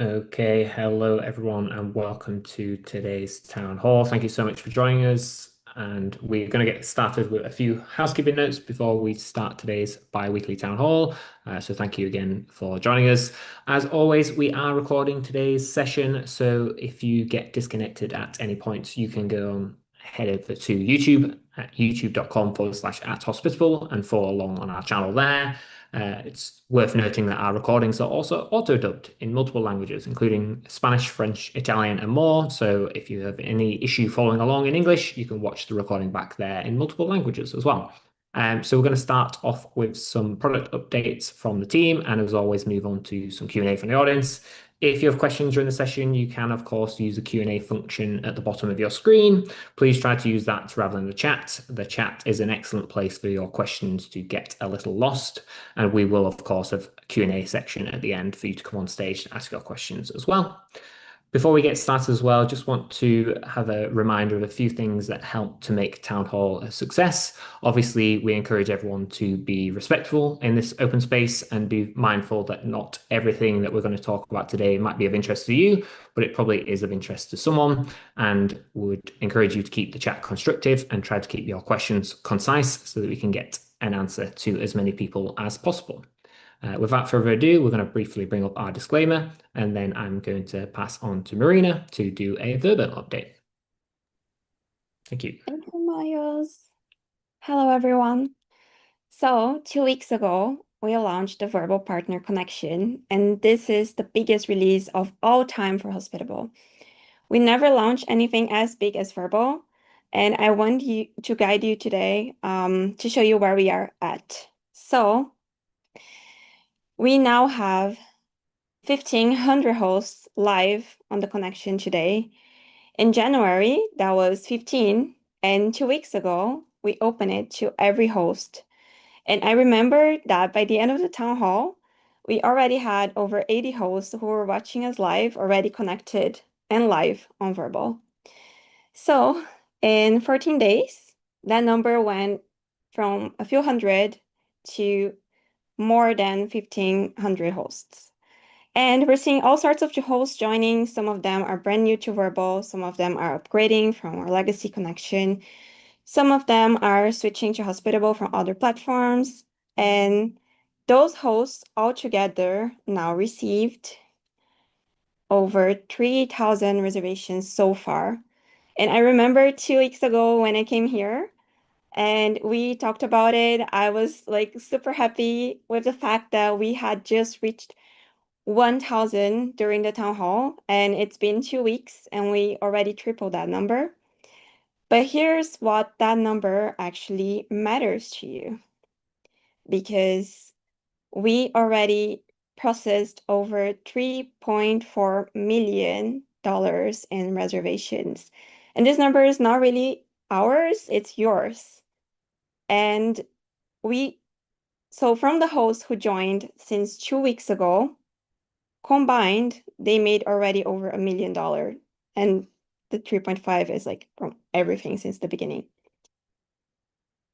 Okay, hello everyone, and welcome to today's town hall. Thank you so much for joining us. And we're going to get started with a few housekeeping notes before we start today's bi-weekly town hall. So thank you again for joining us. As always, we are recording today's session. So if you get disconnected at any point, you can go on head over to YouTube at youtube.com/@hospitable and follow along on our channel there. It's worth noting that our recordings are also auto-dubbed in multiple languages, including Spanish, French, Italian, and more. So if you have any issue following along in English, you can watch the recording back there in multiple languages as well. So we're going to start off with some product updates from the team, and as always, move on to some Q&A from the audience. If you have questions during the session, you can, of course, use the Q&A function at the bottom of your screen. Please try to use that rather than the chat. The chat is an excellent place for your questions to get a little lost. And we will, of course, have a Q&A section at the end for you to come on stage to ask your questions as well. Before we get started as well, just want to have a reminder of a few things that help to make Town Hall a success. Obviously, we encourage everyone to be respectful in this open space and be mindful that not everything that we're going to talk about today might be of interest to you, but it probably is of interest to someone, and would encourage you to keep the chat constructive and try to keep your questions concise so that we can get an answer to as many people as possible. Without further ado, we're going to briefly bring up our disclaimer, and then I'm going to pass on to Marina to do a Vrbo update. Thank you. Thank you, Miles. Hello, everyone. So, 2 weeks ago, we launched the Vrbo Partner Connection, and this is the biggest release of all time for Hospitable. We never launched anything as big as Vrbo, and I want you to guide you today to show you where we are at. So, we now have 1,500 hosts live on the connection today. In January, that was 15, and 2 weeks ago, we opened it to every host. And I remember that by the end of the town hall, we already had over 80 hosts who were watching us live, already connected and live on Vrbo. So in 14 days, that number went from a few hundred to more than 1,500 hosts. And we're seeing all sorts of hosts joining. Some of them are brand new to Vrbo. Some of them are upgrading from our legacy connection. Some of them are switching to Hospitable from other platforms. And those hosts altogether now received over 3,000 reservations so far. And I remember 2 weeks ago when I came here and we talked about it, I was like super happy with the fact that we had just reached 1,000 during the town hall, and it's been 2 weeks and we already tripled that number. But here's what that number actually matters to you, because we already processed over $3.4 million in reservations. And this number is not really ours, it's yours. And so from the hosts who joined since 2 weeks ago, combined, they made already over $1 million. And the 3.5 is like from everything since the beginning.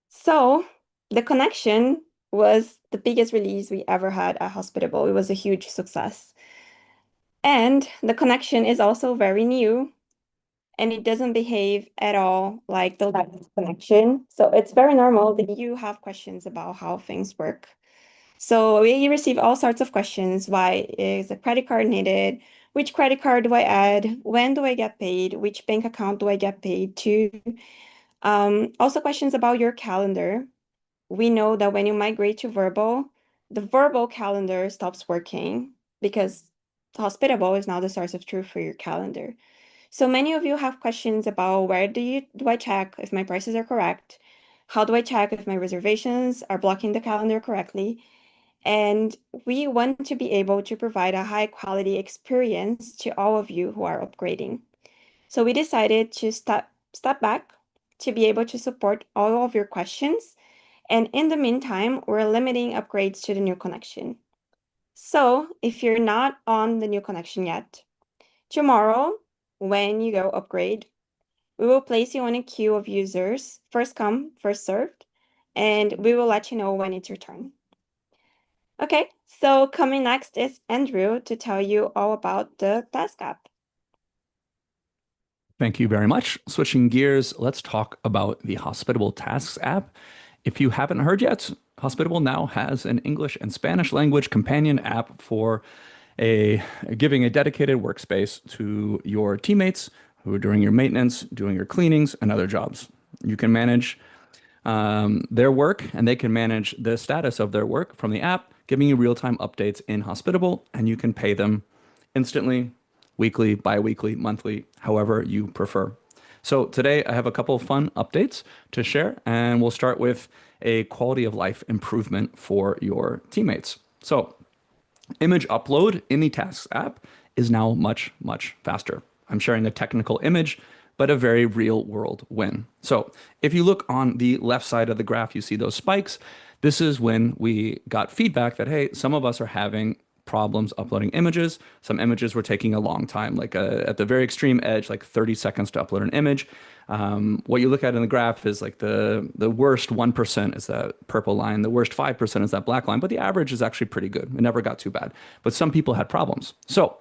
So the connection was the biggest release we ever had at Hospitable. It was a huge success. And the connection is also very new, and it doesn't behave at all like the last connection. So it's very normal that you have questions about how things work. So we receive all sorts of questions. Why is a credit card needed? Which credit card do I add? When do I get paid? Which bank account do I get paid to? Also questions about your calendar. We know that when you migrate to Vrbo, the Vrbo calendar stops working because Hospitable is now the source of truth for your calendar. So many of you have questions about where do I check if my prices are correct? How do I check if my reservations are blocking the calendar correctly? And we want to be able to provide a high quality experience to all of you who are upgrading. So we decided to step back to be able to support all of your questions. And in the meantime, we're limiting upgrades to the new connection. So if you're not on the new connection yet, tomorrow, when you go upgrade, we will place you on a queue of users, first come, first served, and we will let you know when it's your turn. Okay, So coming next is Andrew to tell you all about the Task app. Thank you very much. Switching gears, let's talk about the Hospitable Tasks app. If you haven't heard yet, Hospitable now has an English and Spanish language companion app for a giving a dedicated workspace to your teammates who are doing your maintenance, doing your cleanings, and other jobs. You can manage their work and they can manage the status of their work from the app, giving you real-time updates in Hospitable, and you can pay them instantly, weekly, bi-weekly, monthly, however you prefer. So today I have a couple of fun updates to share, and we'll start with a quality of life improvement for your teammates. So image upload in the Tasks app is now much, much faster. I'm sharing a technical image, but a very real world win. So if you look on the left side of the graph, you see those spikes. This is when we got feedback that, hey, some of us are having problems uploading images. Some images were taking a long time, like at the very extreme edge, like 30 seconds to upload an image. What you look at in the graph is like the worst 1% is that purple line, the worst 5% is that black line, but the average is actually pretty good. It never got too bad, but some people had problems. So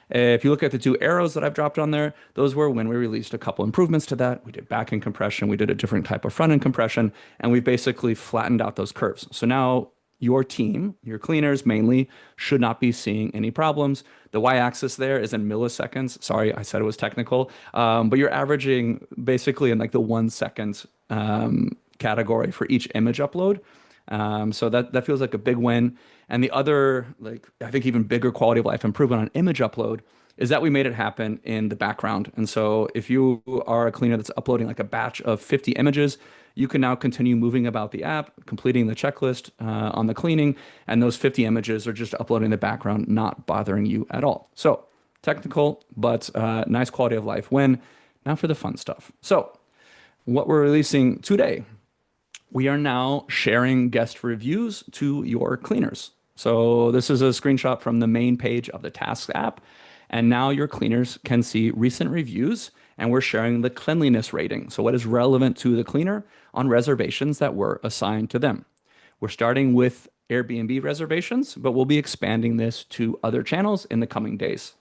if you look at the two arrows that I've dropped on there, those were when we released a couple improvements to that. We did back-end compression, we did a different type of front-end compression, and we basically flattened out those curves. So now your team, your cleaners mainly, should not be seeing any problems. The y-axis there is in milliseconds. Sorry, I said it was technical, but you're averaging basically in like the 1 second category for each image upload. So that feels like a big win. And the other, like, I think even bigger quality of life improvement on image upload is that we made it happen in the background. And so if you are a cleaner that's uploading like a batch of 50 images, you can now continue moving about the app, completing the checklist on the cleaning, and those 50 images are just uploading in the background, not bothering you at all. So technical, but nice quality of life win. Now for the fun stuff. So what we're releasing today, we are now sharing guest reviews to your cleaners. So this is a screenshot from the main page of the Tasks app. And now your cleaners can see recent reviews, and we're sharing the cleanliness rating. So what is relevant to the cleaner on reservations that were assigned to them. We're starting with Airbnb reservations, but we'll be expanding this to other channels in the coming days.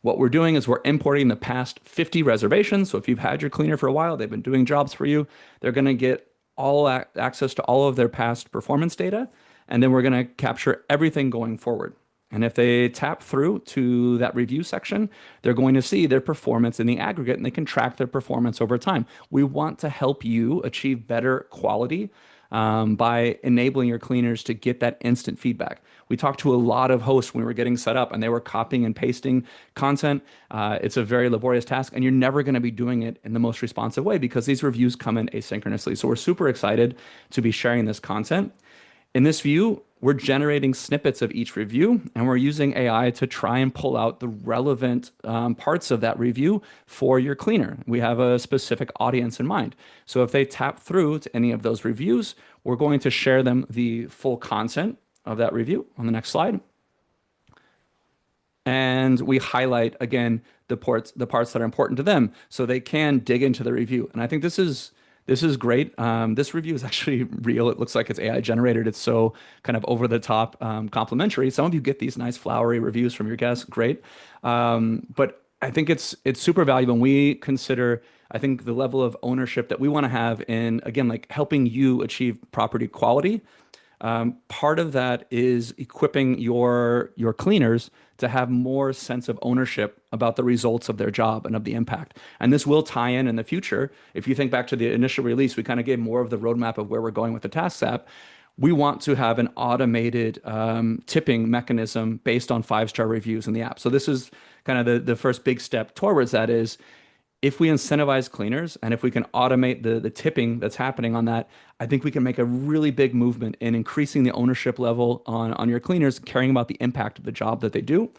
What we're doing is we're importing the past 50 reservations. So if you've had your cleaner for a while, they've been doing jobs for you, they're going to get all access to all of their past performance data, and then we're going to capture everything going forward. And if they tap through to that review section, they're going to see their performance in the aggregate, and they can track their performance over time. We want to help you achieve better quality by enabling your cleaners to get that instant feedback. We talked to a lot of hosts when we were getting set up, and they were copying and pasting content. It's a very laborious task, and you're never going to be doing it in the most responsive way because these reviews come in asynchronously. So we're super excited to be sharing this content. In this view, we're generating snippets of each review, and we're using AI to try and pull out the relevant parts of that review for your cleaner. We have a specific audience in mind. So if they tap through to any of those reviews, we're going to share them the full content of that review on the next slide. And we highlight, again, the parts that are important to them so they can dig into the review. And I think this is great. This review is actually real. It looks like it's AI generated. It's so kind of over the top complimentary. Some of you get these nice flowery reviews from your guests. Great. But I think it's super valuable. And we consider, I think, the level of ownership that we want to have in, again, like helping you achieve property quality. Part of that is equipping your cleaners to have more sense of ownership about the results of their job and of the impact. And this will tie in the future. If you think back to the initial release, we kind of gave more of the roadmap of where we're going with the Tasks app. We want to have an automated tipping mechanism based on 5-star reviews in the app. So this is kind of the first big step towards that is if we incentivize cleaners and if we can automate the tipping that's happening on that, I think we can make a really big movement in increasing the ownership level on your cleaners, caring about the impact of the job that they do.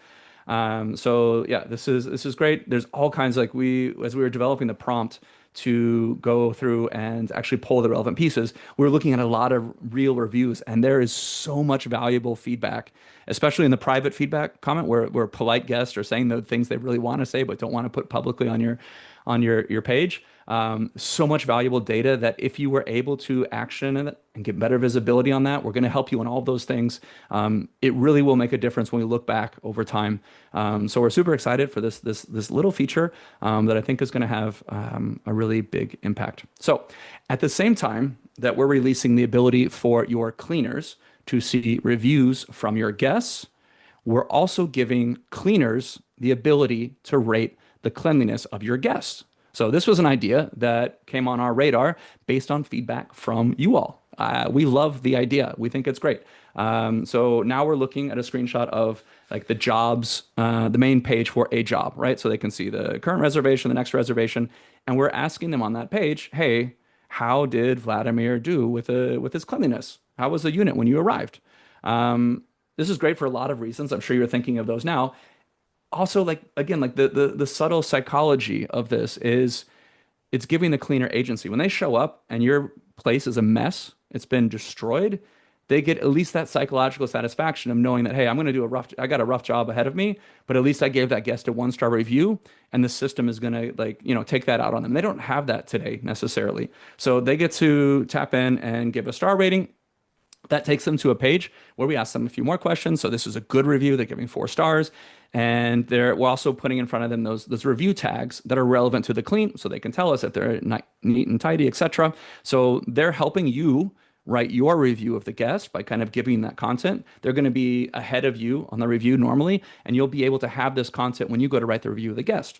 So yeah, this is great. There's all kinds, like as we were developing the prompt to go through and actually pull the relevant pieces, we were looking at a lot of real reviews, and there is so much valuable feedback, especially in the private feedback comment where polite guests are saying the things they really want to say but don't want to put publicly on your page. So much valuable data that if you were able to action it and get better visibility on that, we're going to help you on all of those things. It really will make a difference when we look back over time. So we're super excited for this little feature that I think is going to have a really big impact. So at the same time that we're releasing the ability for your cleaners to see reviews from your guests, we're also giving cleaners the ability to rate the cleanliness of your guests. So this was an idea that came on our radar based on feedback from you all. We love the idea. We think it's great. So now we're looking at a screenshot of like the jobs, the main page for a job, right? So they can see the current reservation, the next reservation, and we're asking them on that page, hey, how did Vladimir do with his cleanliness? How was the unit when you arrived? This is great for a lot of reasons. I'm sure you're thinking of those now. Also, like again, like the subtle psychology of this is it's giving the cleaner agency. When they show up and your place is a mess, it's been destroyed, they get at least that psychological satisfaction of knowing that, hey, I got a rough job ahead of me, but at least I gave that guest a 1-star review and the system is going to like, take that out on them. They don't have that today necessarily. So they get to tap in and give a star rating. That takes them to a page where we ask them a few more questions. So this is a good review. They're giving 4 stars. And we're also putting in front of them those review tags that are relevant to the clean, so they can tell us if they're neat and tidy, etc. So they're helping you write your review of the guest by kind of giving that content. They're going to be ahead of you on the review normally, and you'll be able to have this content when you go to write the review of the guest.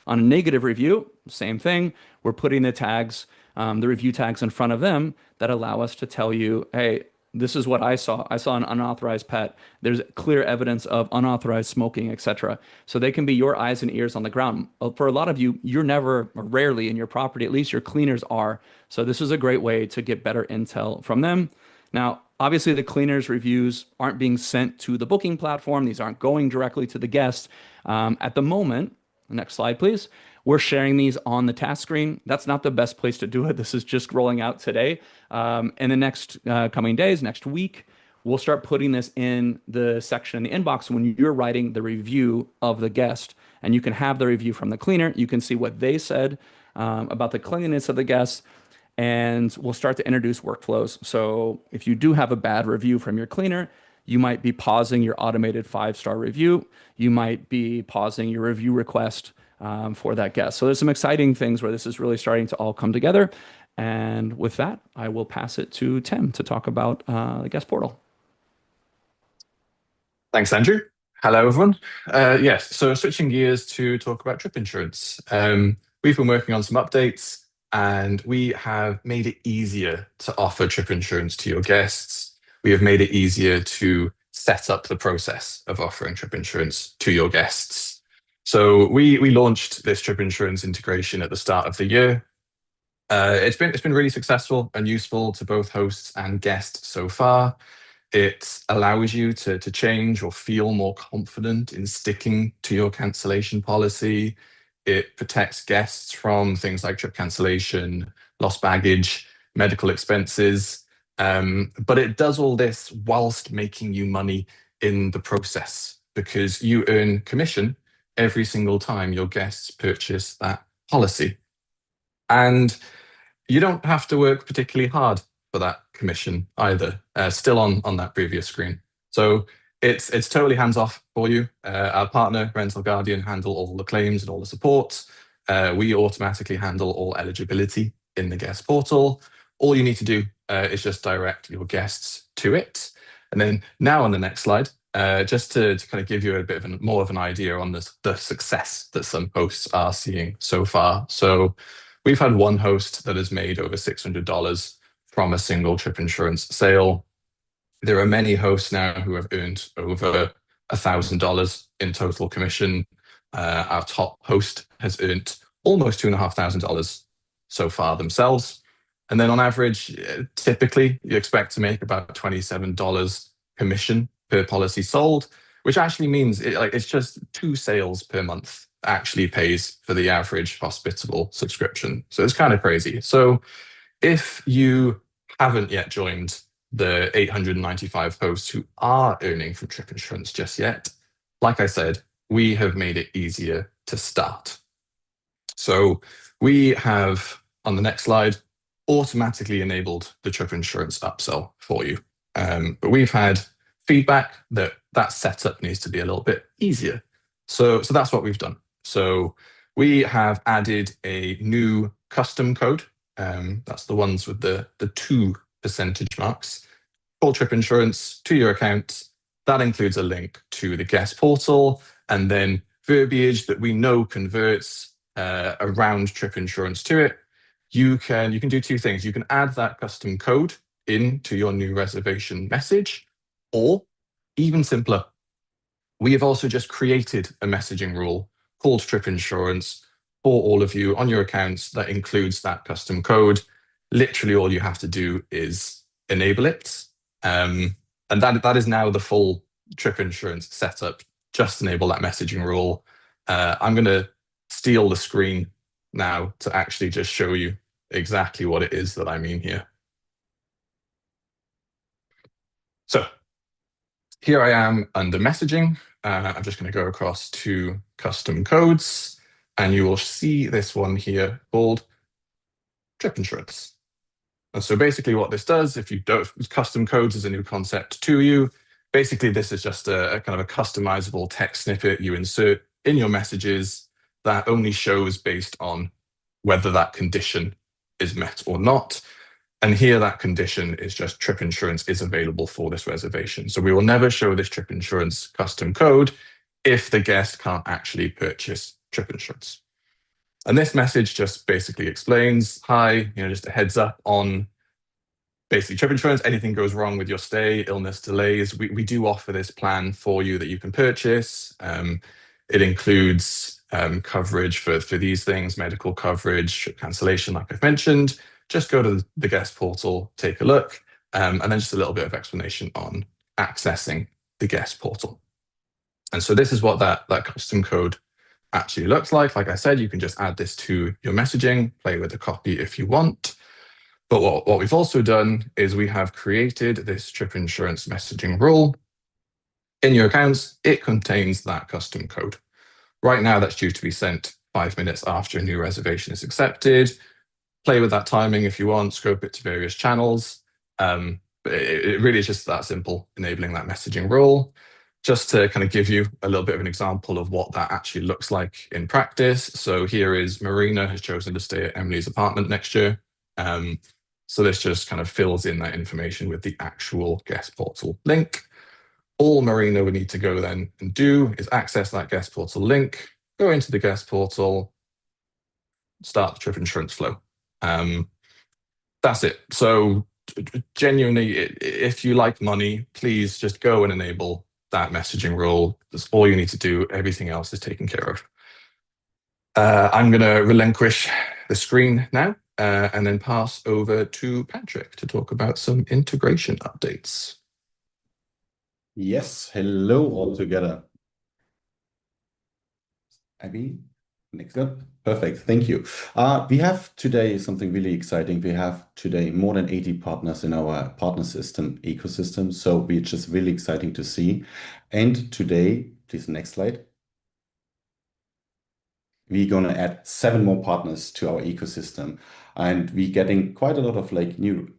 On a negative review, same thing. We're putting the tags, the review tags in front of them that allow us to tell you, hey, this is what I saw. I saw an unauthorized pet. There's clear evidence of unauthorized smoking, etc. So they can be your eyes and ears on the ground. For a lot of you, you're never, or rarely in your property, at least your cleaners are. So this is a great way to get better intel from them. Now, obviously the cleaners reviews aren't being sent to the booking platform. These aren't going directly to the guest. At the moment, next slide, please. We're sharing these on the task screen. That's not the best place to do it. This is just rolling out today. In the next coming days, next week, we'll start putting this in the section in the inbox when you're writing the review of the guest. And you can have the review from the cleaner. You can see what they said about the cleanliness of the guests. And we'll start to introduce workflows. So if you do have a bad review from your cleaner, you might be pausing your automated 5-star review. You might be pausing your review request for that guest. So there's some exciting things where this is really starting to all come together. And with that, I will pass it to Tim to talk about the guest portal. Thanks, Andrew. Hello, everyone. Yes, so switching gears to talk about trip insurance. We've been working on some updates and we have made it easier to offer trip insurance to your guests. We have made it easier to set up the process of offering trip insurance to your guests. So we launched this trip insurance integration at the start of the year. It's been really successful and useful to both hosts and guests so far. It allows you to change or feel more confident in sticking to your cancellation policy. It protects guests from things like trip cancellation, lost baggage, medical expenses. But it does all this whilst making you money in the process because you earn commission every single time your guests purchase that policy. And you don't have to work particularly hard for that commission either, still on that previous screen. So it's totally hands-off for you. Our partner, Rental Guardian, handle all the claims and all the support. We automatically handle all eligibility in the guest portal. All you need to do is just direct your guests to it. And then now on the next slide, just to kind of give you a bit of more of an idea on the success that some hosts are seeing so far. So we've had one host that has made over $600 from a single trip insurance sale. There are many hosts now who have earned over $1,000 in total commission. Our top host has earned almost $2,500 so far themselves. And then on average, typically you expect to make about $27 commission per policy sold, which actually means it's just 2 sales per month actually pays for the average Hospitable subscription. So it's kind of crazy. So if you haven't yet joined the 895 hosts who are earning from trip insurance just yet, like I said, we have made it easier to start. So we have, on the next slide, automatically enabled the trip insurance upsell for you. But we've had feedback that that setup needs to be a little bit easier. So that's what we've done. So we have added a new custom code. That's the ones with the 2 percentage marks. Called trip insurance to your account. That includes a link to the guest portal and then verbiage that we know converts around trip insurance to it. You can do 2 things. You can add that custom code into your new reservation message, or even simpler, we have also just created a messaging rule called trip insurance for all of you on your accounts that includes that custom code. Literally all you have to do is enable it. And that is now the full trip insurance setup. Just enable that messaging rule. I'm going to steal the screen now to actually just show you exactly what it is that I mean here. So here I am under messaging. I'm just going to go across to custom codes, and you will see this one here called trip insurance. And so basically what this does, if you don't, custom codes is a new concept to you. Basically, this is just a kind of a customizable text snippet you insert in your messages that only shows based on whether that condition is met or not. And here that condition is just trip insurance is available for this reservation. So we will never show this trip insurance custom code if the guest can't actually purchase trip insurance. And this message just basically explains, hi, just a heads up on basically trip insurance. Anything goes wrong with your stay, illness delays, we do offer this plan for you that you can purchase. It includes coverage for these things, medical coverage, cancellation, like I've mentioned. Just go to the guest portal, take a look, and then just a little bit of explanation on accessing the guest portal. And so this is what that custom code actually looks like. Like I said, you can just add this to your messaging, play with the copy if you want. But what we've also done is we have created this trip insurance messaging rule. In your accounts, it contains that custom code. Right now, that's due to be sent 5 minutes after a new reservation is accepted. Play with that timing if you want, scope it to various channels. But it really is just that simple, enabling that messaging rule. Just to kind of give you a little bit of an example of what that actually looks like in practice. So here is Marina has chosen to stay at Emily's apartment next year. So this just kind of fills in that information with the actual guest portal link. All Marina would need to go then and do is access that guest portal link, go into the guest portal, start the trip insurance flow. That's it. So genuinely, if you like money, please just go and enable that messaging rule. That's all you need to do. Everything else is taken care of. I'm going to relinquish the screen now and then pass over to Patrick to talk about some integration updates. Yes, hello all together. Abby, next up. Perfect, thank you. We have today something really exciting. We have today more than 80 partners in our partner system ecosystem, so we're just really exciting to see. And today, please next slide. We're going to add 7 more partners to our ecosystem, and we're getting quite a lot of new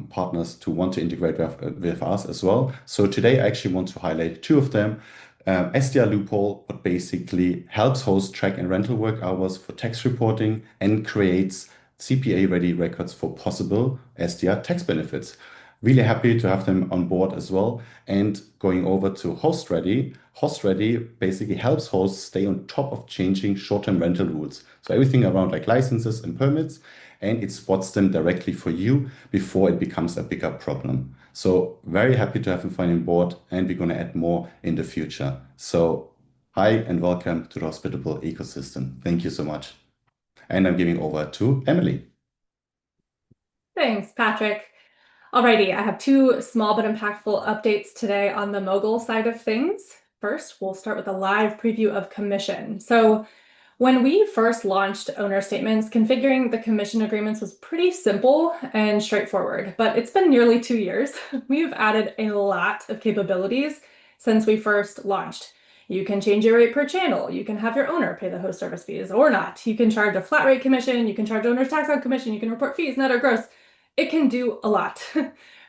partners to want to integrate with us as well. So today I actually want to highlight 2 of them. SDR Loophole, what basically helps hosts track and rental work hours for tax reporting and creates CPA-ready records for possible SDR tax benefits. Really happy to have them on board as well. And going over to Host Ready. Host Ready basically helps hosts stay on top of changing short-term rental rules. So everything around licenses and permits, and it spots them directly for you before it becomes a bigger problem. So very happy to have them on board, and we're going to add more in the future. So hi and welcome to the Hospitable ecosystem. Thank you so much. And I'm giving over to Emily. Thanks, Patrick. Alrighty, I have 2 small but impactful updates today on the Mogul side of things. First, we'll start with a live preview of commission. So when we first launched owner statements, configuring the commission agreements was pretty simple and straightforward, but it's been nearly 2 years. We've added a lot of capabilities since we first launched. You can change your rate per channel. You can have your owner pay the host service fees or not. You can charge a flat rate commission. You can charge owner's tax on commission. You can report fees, net or gross. It can do a lot.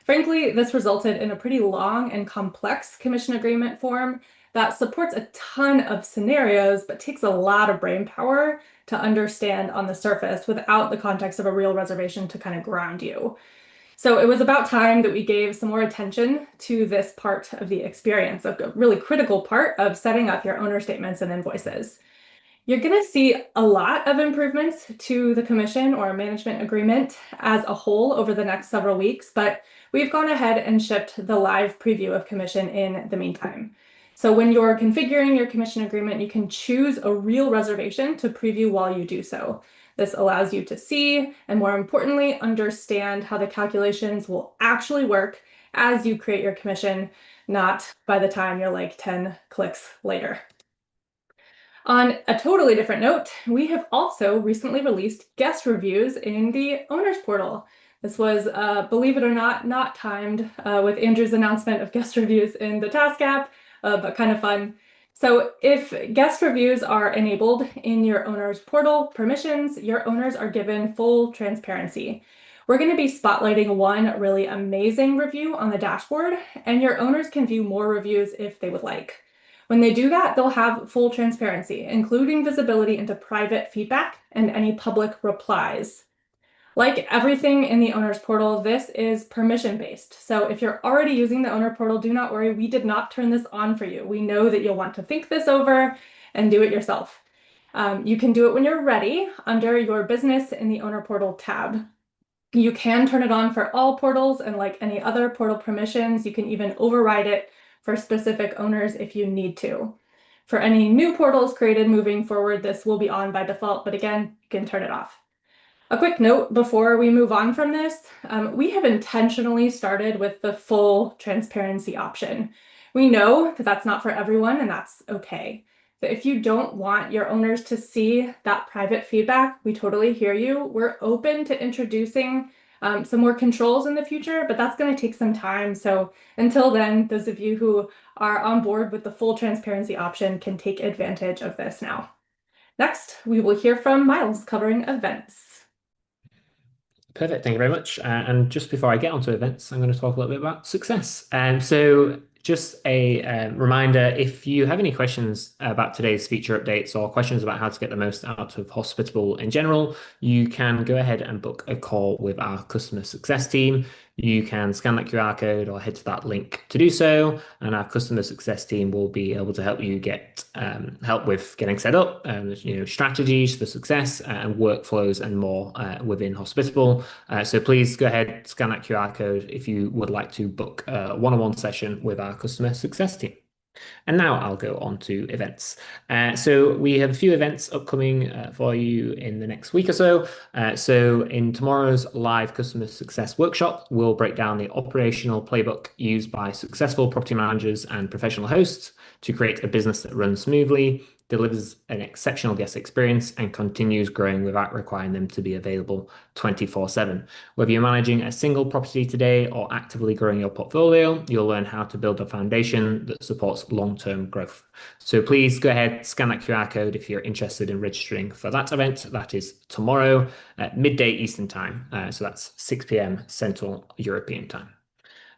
Frankly, this resulted in a pretty long and complex commission agreement form that supports a ton of scenarios, but takes a lot of brain power to understand on the surface without the context of a real reservation to kind of ground you. So it was about time that we gave some more attention to this part of the experience, a really critical part of setting up your owner statements and invoices. You're going to see a lot of improvements to the commission or management agreement as a whole over the next several weeks, but we've gone ahead and shipped the live preview of commission in the meantime. So when you're configuring your commission agreement, you can choose a real reservation to preview while you do so. This allows you to see, and more importantly, understand how the calculations will actually work as you create your commission, not by the time you're like 10 clicks later. On a totally different note, we have also recently released guest reviews in the owners portal. This was, believe it or not timed with Andrew's announcement of guest reviews in the task app, but kind of fun. So if guest reviews are enabled in your owner's portal permissions, your owners are given full transparency. We're going to be spotlighting one really amazing review on the dashboard, and your owners can view more reviews if they would like. When they do that, they'll have full transparency, including visibility into private feedback and any public replies. Like everything in the owner's portal, this is permission-based. So if you're already using the owner portal, do not worry, we did not turn this on for you. We know that you'll want to think this over and do it yourself. You can do it when you're ready under your business in the owner portal tab. You can turn it on for all portals, and like any other portal permissions, you can even override it for specific owners if you need to. For any new portals created moving forward, this will be on by default, but again, you can turn it off. A quick note before we move on from this, we have intentionally started with the full transparency option. We know that that's not for everyone, and that's okay. But if you don't want your owners to see that private feedback, we totally hear you. We're open to introducing some more controls in the future, but that's going to take some time. So until then, those of you who are on board with the full transparency option can take advantage of this now. Next, we will hear from Miles covering events. Perfect, thank you very much. And just before I get onto events, I'm going to talk a little bit about success. So just a reminder, if you have any questions about today's feature updates or questions about how to get the most out of Hospitable in general, you can go ahead and book a call with our customer success team. You can scan that QR code or head to that link to do so, and our customer success team will be able to help you get help with getting set up, strategies for success and workflows and more within Hospitable. So please go ahead, scan that QR code if you would like to book a one-on-one session with our customer success team. And now I'll go on to events. So we have a few events upcoming for you in the next week or so. So in tomorrow's live customer success workshop, we'll break down the operational playbook used by successful property managers and professional hosts to create a business that runs smoothly, delivers an exceptional guest experience, and continues growing without requiring them to be available 24/7. Whether you're managing a single property today or actively growing your portfolio, you'll learn how to build a foundation that supports long-term growth. So please go ahead, scan that QR code if you're interested in registering for that event. That is tomorrow at midday Eastern time. So that's 6 p.m. Central European time.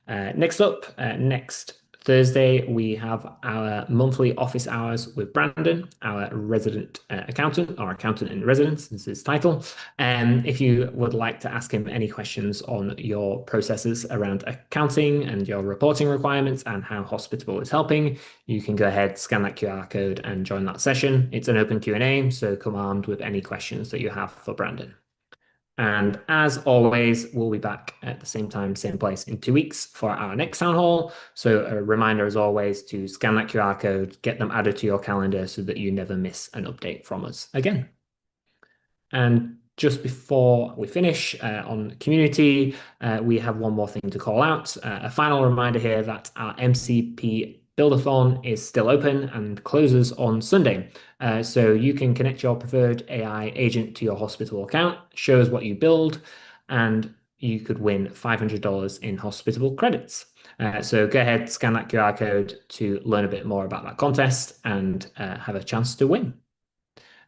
Next up, next Thursday, we have our monthly office hours with Brandon, our resident accountant, or accountant in residence is his title. And if you would like to ask him any questions on your processes around accounting and your reporting requirements and how Hospitable is helping, you can go ahead, scan that QR code and join that session. It's an open Q&A, so come armed with any questions that you have for Brandon. And as always, we'll be back at the same time, same place in 2 weeks for our next town hall. So a reminder, as always, to scan that QR code, get them added to your calendar so that you never miss an update from us again. And just before we finish on community, we have one more thing to call out. A final reminder here that our MCP Buildathon is still open and closes on Sunday. So you can connect your preferred AI agent to your Hospitable account, show us what you build, and you could win $500 in Hospitable credits. So go ahead, scan that QR code to learn a bit more about that contest and have a chance to win.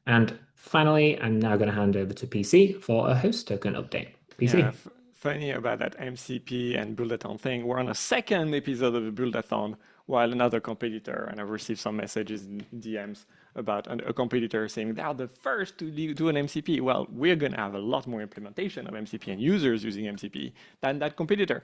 And finally, I'm now going to hand over to PC for a host token update. PC. Yeah, funny about that MCP and Build-a-thon thing. We're on a second episode of the Build-a-thon while another competitor, and I've received some messages in DMs about a competitor saying they are the first to do an MCP. Well, we're going to have a lot more implementation of MCP and users using MCP than that competitor.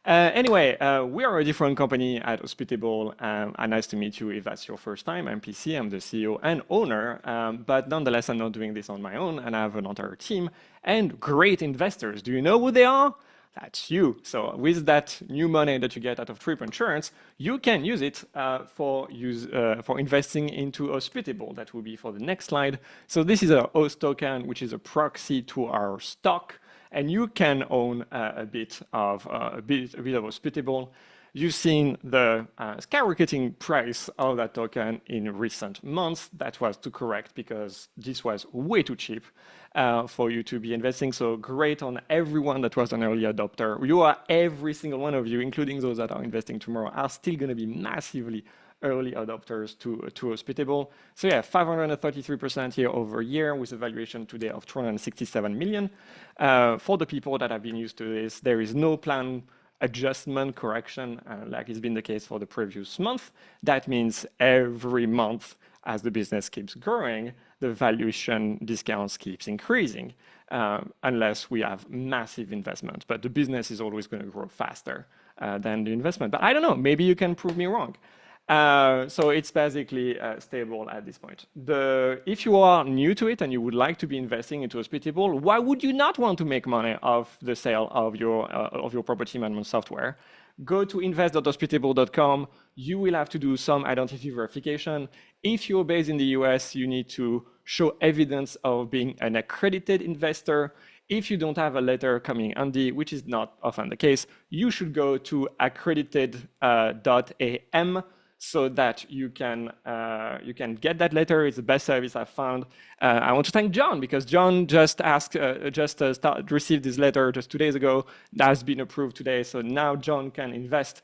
Anyway, we are a different company at Hospitable, and nice to meet you if that's your first time. I'm PC, I'm the CEO and owner, but nonetheless, I'm not doing this on my own, and I have an entire team and great investors. Do you know who they are? That's you. So with that new money that you get out of Trip Insurance, you can use it for investing into Hospitable. That will be for the next slide. So this is a host token, which is a proxy to our stock, and you can own a bit of Hospitable. You've seen the skyrocketing price of that token in recent months. That was to correct because this was way too cheap for you to be investing. So great on everyone that was an early adopter. You are, every single one of you, including those that are investing tomorrow, are still going to be massively early adopters to Hospitable. So yeah, 533% year over year with a valuation today of 267 million. For the people that have been used to this, there is no plan adjustment correction like it's been the case for the previous month. That means every month as the business keeps growing, the valuation discounts keeps increasing unless we have massive investment. But the business is always going to grow faster than the investment. But I don't know, maybe you can prove me wrong. So it's basically stable at this point. If you are new to it and you would like to be investing into Hospitable, why would you not want to make money off the sale of your property management software? Go to invest.hospitable.com. You will have to do some identity verification. If you're based in the US, you need to show evidence of being an accredited investor. If you don't have a letter coming handy, which is not often the case, you should go to accredited.am so that you can get that letter. It's the best service I've found. I want to thank John because John just received this letter just 2 days ago. That has been approved today. So now John can invest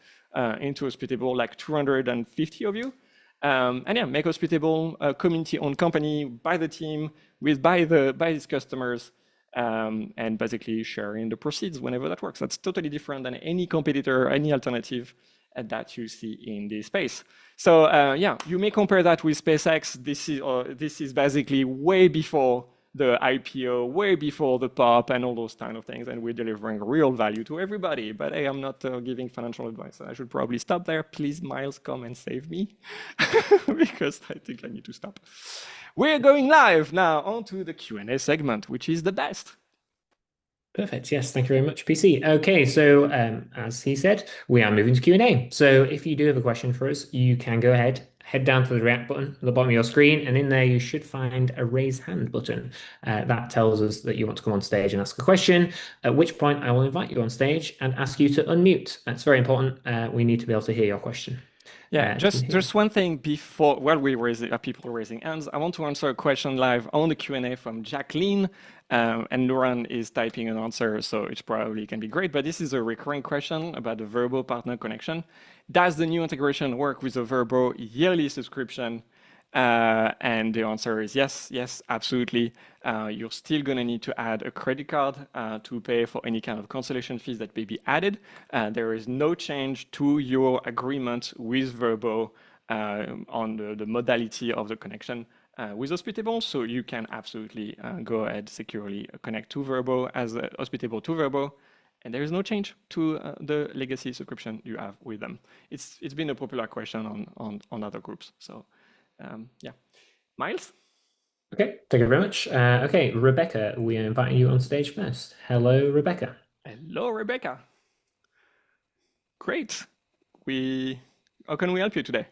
into Hospitable, like 250 of you. And yeah, make Hospitable a community-owned company by the team, by his customers, and basically sharing the proceeds whenever that works. That's totally different than any competitor, any alternative that you see in this space. So yeah, you may compare that with SpaceX. This is basically way before the IPO, way before the pop and all those kind of things, and we're delivering real value to everybody. But hey, I'm not giving financial advice. I should probably stop there. Please, Miles, come and save me because I think I need to stop. We're going live now onto the Q&A segment, which is the best. Perfect. Yes, thank you very much, PC. Okay, so as he said, we are moving to Q&A. So if you do have a question for us, you can go ahead, head down to the React button at the bottom of your screen, and in there you should find a raise hand button. That tells us that you want to come on stage and ask a question, at which point I will invite you on stage and ask you to unmute. That's very important. We need to be able to hear your question. Yeah, just one thing before, while we people raising hands, I want to answer a question live on the Q&A from Jacqueline, and Lauren is typing an answer, so it probably can be great, but this is a recurring question about the Vrbo Partner Connection. Does the new integration work with the Vrbo yearly subscription? And the answer is yes, absolutely. You're still going to need to add a credit card to pay for any kind of cancellation fees that may be added. There is no change to your agreement with Vrbo on the modality of the connection with Hospitable. So you can absolutely go ahead securely connect to Vrbo as Hospitable to Vrbo. And there is no change to the legacy subscription you have with them. It's been a popular question on other groups. So yeah, Miles? Okay, thank you very much. Okay, Rebecca, we are inviting you on stage first. Hello, Rebecca. Hello, Rebecca. Great. How can we help you today?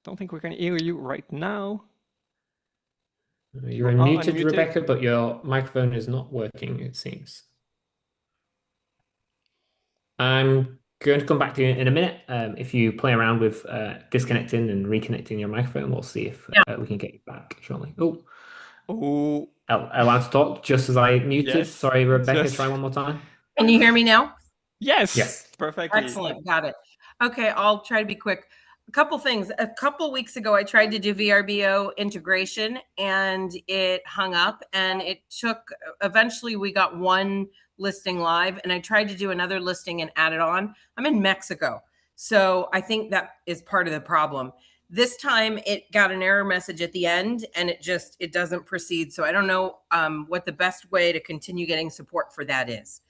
Don't think we can hear you right now. You're unmuted, Rebecca, but your microphone is not working, it seems. I'm going to come back to you in a minute. If you play around with disconnecting and reconnecting your microphone, we'll see if we can get you back shortly. Oh, allowed to talk just as I muted. Yes, sorry, Rebecca, try one more time. Can you hear me now? Yes, Yes. perfectly. Excellent. Got it. Okay, I'll try to be quick. A couple things. A couple weeks ago, I tried to do VRBO integration and it hung up, and it took, eventually we got one listing live, and I tried to do another listing and add it on. I'm in Mexico, so I think that is part of the problem. This time it got an error message at the end, and it doesn't proceed. So I don't know what the best way to continue getting support for that is.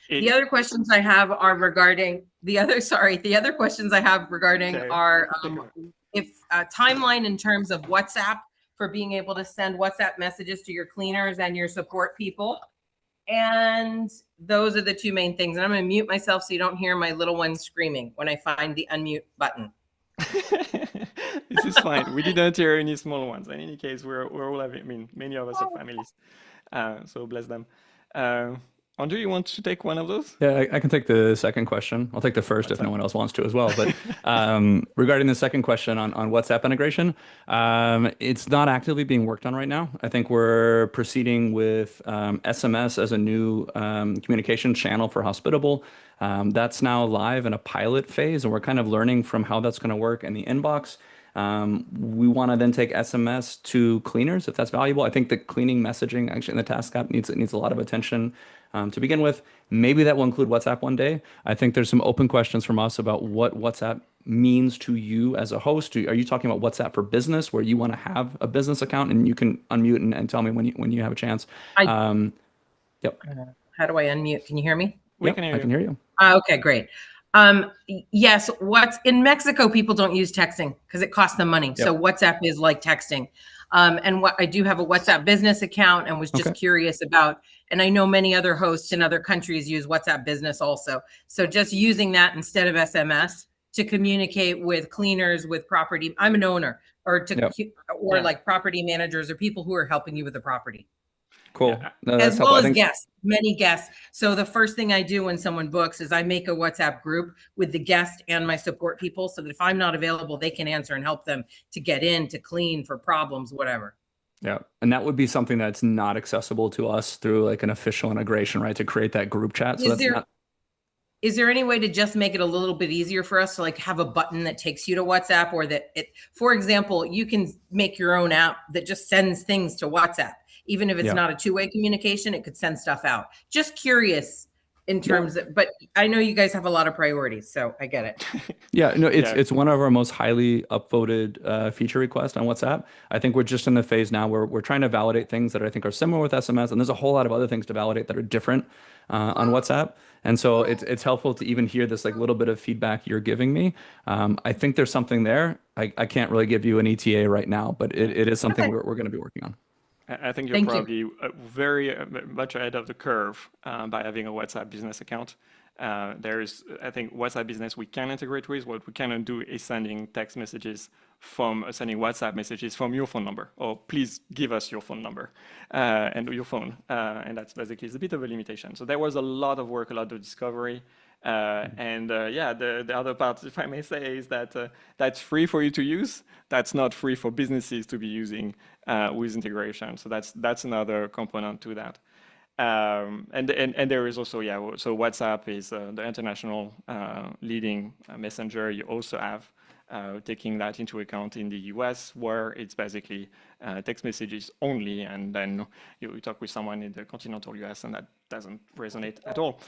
The other questions I have are regarding the other questions I have regarding Okay. are if timeline in terms of WhatsApp for being able to send WhatsApp messages to your cleaners and your support people. And those are the two main things. And I'm going to mute myself so you don't hear my little one screaming when I find the unmute button. This is fine. We didn't hear any small ones. In any case, we're all having, I mean, many of us have families. So bless them. Andrew, you want to take one of those? Yeah, I can take the second question. I'll take the first if no one else wants to as well. But regarding the second question on WhatsApp integration, it's not actively being worked on right now. I think we're proceeding with SMS as a new communication channel for Hospitable. That's now live in a pilot phase, and we're kind of learning from how that's going to work in the inbox. We want to then take SMS to cleaners if that's valuable. I think the cleaning messaging actually in the task app needs a lot of attention to begin with. Maybe that will include WhatsApp one day. I think there's some open questions from us about what WhatsApp means to you as a host. Are you talking about WhatsApp for business, where you want to have a business account? And you can unmute and tell me when you have a chance. Yep. How do I unmute? Can you hear me? I can hear you. Okay, great. Yes, what's in Mexico, people don't use texting because it costs them money. Yep. So WhatsApp is like texting. And what I do have a WhatsApp business account and was just curious about, and I know many other hosts in other countries use WhatsApp business also. So just using that instead of SMS to communicate with cleaners, with property. I'm an owner, or like property managers or people who are helping you with the property. Cool. Yeah. No, as well as guests, many guests. So the first thing I do when someone books is I make a WhatsApp group with the guest and my support people, so that if I'm not available, they can answer and help them to get in, to clean, for problems, whatever. Yeah. And that would be something that's not accessible to us through like an official integration, right? To create that group chat. So is there any way to just make it a little bit easier for us to like have a button that takes you to WhatsApp, or that for example, you can make your own app that just sends things to WhatsApp? Even if it's not a two-way communication, it could send stuff out. Just curious in terms of, but I know you guys have a lot of priorities, so I get it. It's one of our most highly upvoted feature requests on WhatsApp. I think we're just in the phase now where we're trying to validate things that I think are similar with SMS, and there's a whole lot of other things to validate that are different on WhatsApp. And so it's helpful to even hear this like little bit of feedback you're giving me. I think there's something there. I can't really give you an ETA right now, but it is something we're going to be working on. I think you're probably very much ahead of the curve by having a WhatsApp business account. I think WhatsApp business we can integrate with. What we cannot do is sending text messages sending WhatsApp messages from your phone number, or please give us your phone number and your phone. And that's basically a bit of a limitation. So there was a lot of work, a lot of discovery. The other part, if I may say, is that that's free for you to use. That's not free for businesses to be using with integration. So that's another component to that. And there is also, so WhatsApp is the international leading messenger. You also have taking that into account in the US, where it's basically text messages only, and then you talk with someone in the continental US, and that doesn't resonate at all.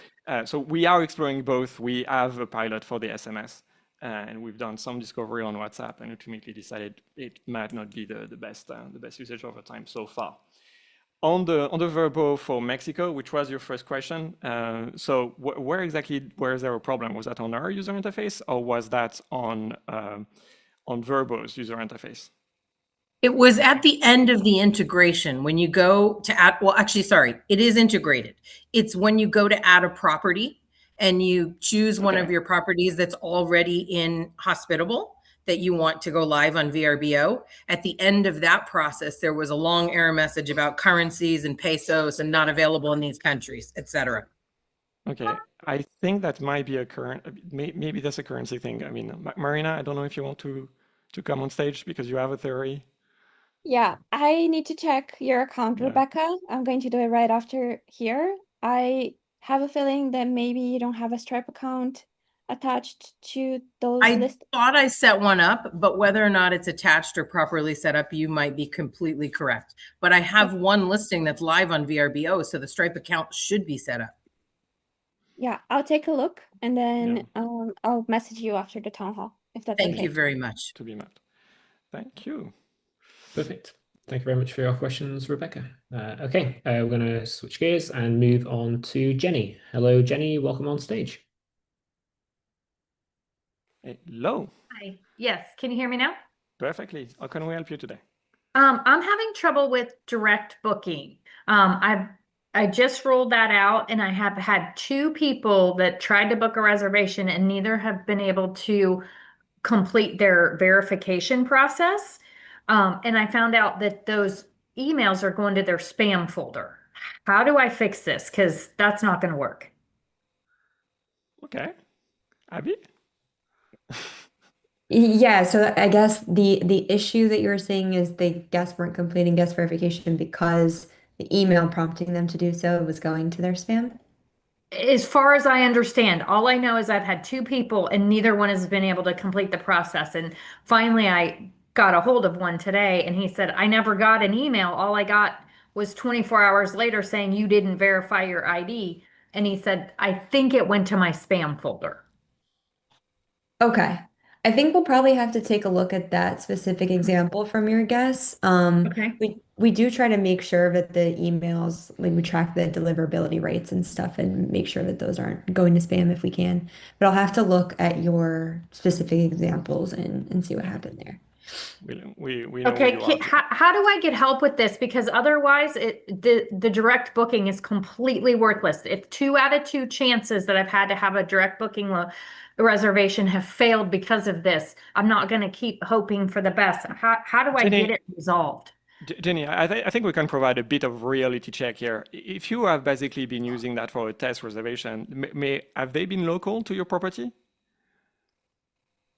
So we are exploring both. We have a pilot for the SMS, and we've done some discovery on WhatsApp, and ultimately decided it might not be the best usage over time so far. On the Vrbo for Mexico, which was your first question, so where exactly is there a problem? Was that on our user interface, or was that on Vrbo's user interface? It was at the end of the integration when you go to add. Well, actually, sorry, it is integrated. It's when you go to add a property and you choose one of your properties that's already in Hospitable that you want to go live on VRBO. At the end of that process, there was a long error message about currencies and pesos and not available in these countries, etc. Okay, I think that might be maybe that's a currency thing. I mean, Marina, I don't know if you want to come on stage because you have a theory. Yeah, I need to check your account, Rebecca. I'm going to do it right after here. I have a feeling that maybe you don't have a Stripe account attached to those I lists. thought I set one up, but whether or not it's attached or properly set up, you might be completely correct. But I have one listing that's live on VRBO, so the Stripe account should be set up. Yeah, I'll take a look and then Yeah. I'll message you after the town hall if that's Thank okay. you very much. To be mapped. Thank you. Perfect. Thank you very much for your questions, Rebecca. Okay, we're going to switch gears and move on to Jenny. Hello, Jenny. Welcome on stage. Hello. Hi. Yes. Can you hear me now? Perfectly. How can we help you today? I'm having trouble with direct booking. I just rolled that out and I have had 2 people that tried to book a reservation and neither have been able to complete their verification process. And I found out that those emails are going to their spam folder. How do I fix this? Because that's not going to work. Okay. Abby? Yeah, so I guess the issue that you're saying is the guests weren't completing guest verification because the email prompting them to do so was going to their spam. As far as I understand, all I know is I've had 2 people and neither one has been able to complete the process. And finally, I got a hold of one today and he said, I never got an email. All I got was 24 hours later saying you didn't verify your ID. And he said, I think it went to my spam folder. Okay. I think we'll probably have to take a look at that specific example from your guests. Okay. We do try to make sure that the emails, like we track the deliverability rates and stuff and make sure that those aren't going to spam if we can. But I'll have to look at your specific examples and see what happened there. We know Okay, who you are. how do I get help with this? Because otherwise the direct booking is completely worthless. If 2 out of 2 chances that I've had to have a direct booking reservation have failed because of this, I'm not going to keep hoping for the best. How do I Jenny, get it resolved? Jenny, I think we can provide a bit of reality check here. If you have basically been using that for a test reservation, have they been local to your property?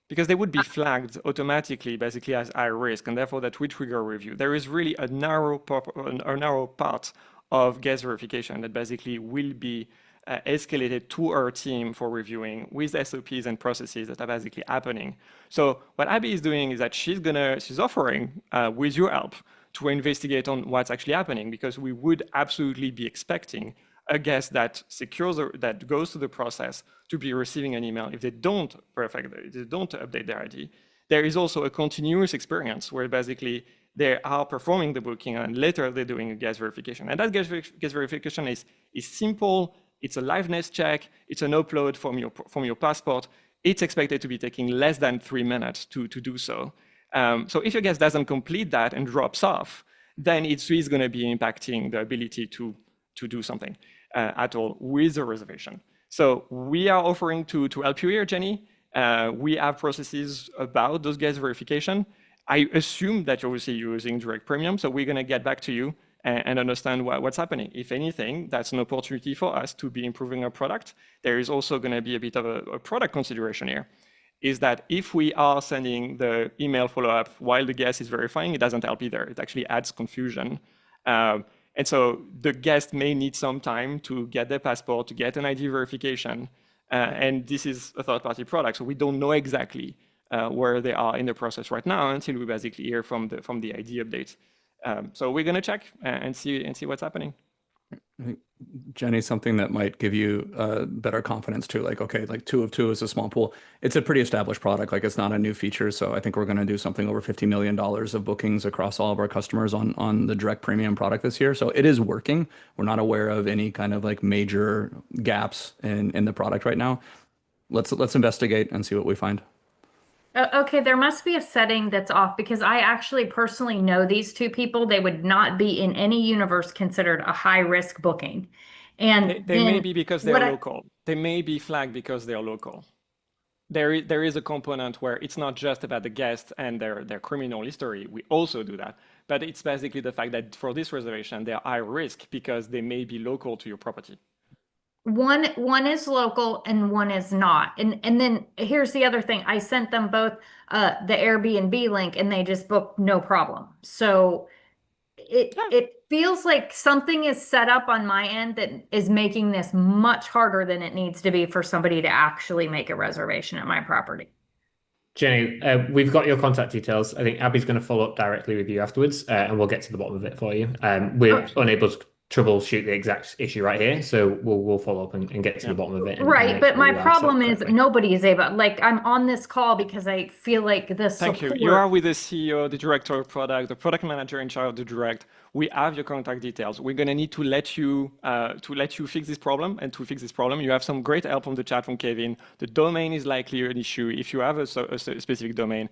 Because they would be flagged automatically, basically as high risk, and therefore that would trigger a review. There is really a narrow part of guest verification that basically will be escalated to our team for reviewing with SOPs and processes that are basically happening. So what Abby is doing is that she's offering, with your help, to investigate on what's actually happening, because we would absolutely be expecting a guest that that goes through the process to be receiving an email. If they don't update their ID, there is also a continuous experience where basically they are performing the booking and later they're doing a guest verification. And that guest verification is simple. It's a liveness check. It's an upload from your passport. It's expected to be taking less than 3 minutes to do so. So if your guest doesn't complete that and drops off, then it's really going to be impacting the ability to do something at all with a reservation. So we are offering to help you here, Jenny. We have processes about those guest verification. I assume that you're obviously using direct premium, so we're going to get back to you and understand what's happening. If anything, that's an opportunity for us to be improving our product. There is also going to be a bit of a product consideration here, is that if we are sending the email follow-up while the guest is verifying, it doesn't help either. It actually adds confusion. And so the guest may need some time to get their passport, to get an ID verification. And this is a third-party product, so we don't know exactly where they are in the process right now until we basically hear from the ID update. So we're going to check and see what's happening. I think, Jenny, something that might give you better confidence too, like, okay, like 2 of 2 is a small pool. It's a pretty established product. Like, it's not a new feature. So I think we're going to do something over $50 million of bookings across all of our customers on the direct premium product this year. So it is working. We're not aware of any kind of like major gaps in the product right now. Let's investigate and see what we find. Okay, there must be a setting that's off because I actually personally know these 2 people. They would not be in any universe considered a high risk booking. And they may be because they're local. They may be flagged because they're local. There is a component where it's not just about the guest and their criminal history. We also do that. But it's basically the fact that for this reservation, they're high risk because they may be local to your property. One is local and one is not. And then here's the other thing. I sent them both the Airbnb link and they just booked no problem. So it feels like something is set up on my end that is making this much harder than it needs to be for somebody to actually make a reservation at my property. Jenny, we've got your contact details. I think Abby's going to follow up directly with you afterwards, and we'll get to the bottom of it for you. We're unable to troubleshoot the exact issue right here, so we'll follow up and get to the bottom of it. Right, make but sure my you are set problem is correctly. nobody is able, like I'm on this call because I feel like the Thank you. support. You are with the CEO, the director of product, the product manager in charge of the direct. We have your contact details. We're gonna need to let you fix this problem. And to fix this problem, you have some great help from the chat from Kevin. The domain is likely an issue. If you have a specific domain,